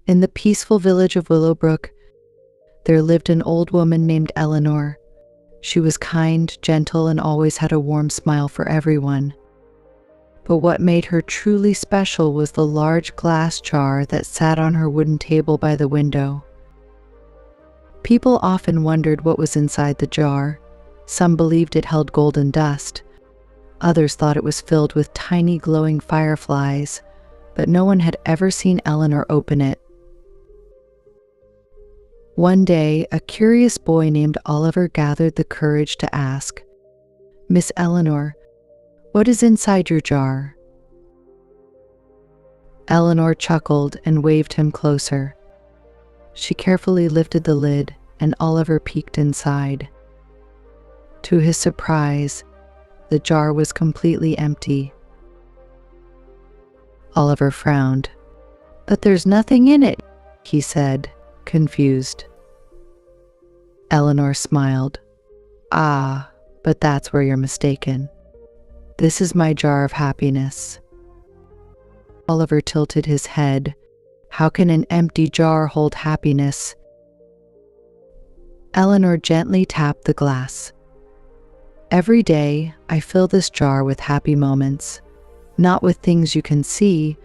In the peaceful village of Willowbrook, there lived an old woman named Eleanor. She was kind, gentle, and always had a warm smile for everyone. But what made her truly special was the large glass jar that sat on her wooden table by the window. People often wondered what was inside the jar. Some believed it held golden dust. Others thought it was filled with tiny glowing fireflies, but no one had ever seen Eleanor open it. One day, a curious boy named Oliver gathered the courage to ask, "Miss Eleanor, what is inside your jar?" Eleanor chuckled and waved him closer. She carefully lifted the lid, and Oliver peeked inside. To his surprise, the jar was completely empty. Oliver frowned. "But there's nothing in it," he said, confused. Eleanor smiled. "Ah, but that's where you're mistaken. This is my jar of happiness." Oliver tilted his head. How can an empty jar hold happiness? Eleanor gently tapped the glass. "Every day, I fill this jar with happy moments, not with things you can see,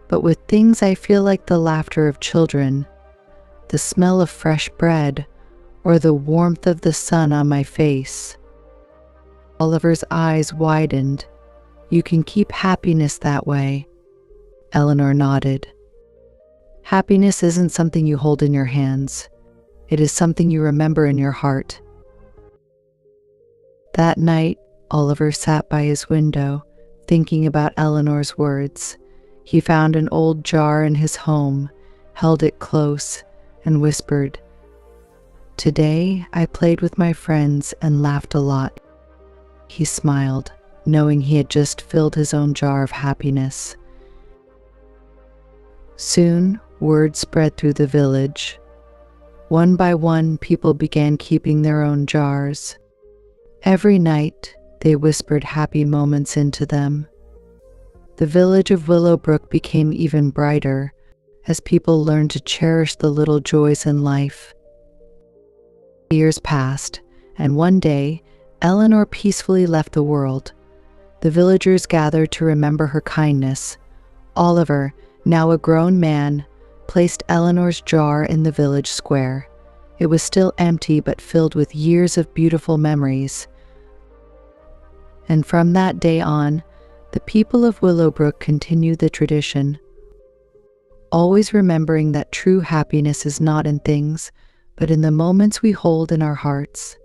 but with things I feel like the laughter of children, the smell of fresh bread, or the warmth of the sun on my face." Oliver's eyes widened. "You can keep happiness that way." Eleanor nodded. "Happiness isn't something you hold in your hands. It is something you remember in your heart." That night, Oliver sat by his window, thinking about Eleanor's words. He found an old jar in his home, held it close, and whispered, "Today, I played with my friends and laughed a lot." He smiled, knowing he had just filled his own jar of happiness. Soon, word spread through the village. One by one, people began keeping their own jars. Every night, they whispered happy moments into them. The village of Willowbrook became even brighter as people learned to cherish the little joys in life. Years passed, and one day, Eleanor peacefully left the world. The villagers gathered to remember her kindness. Oliver, now a grown man, placed Eleanor's jar in the village square. It was still empty but filled with years of beautiful memories. And from that day on, the people of Willowbrook continued the tradition, always remembering that true happiness is not in things, but in the moments we hold in our hearts.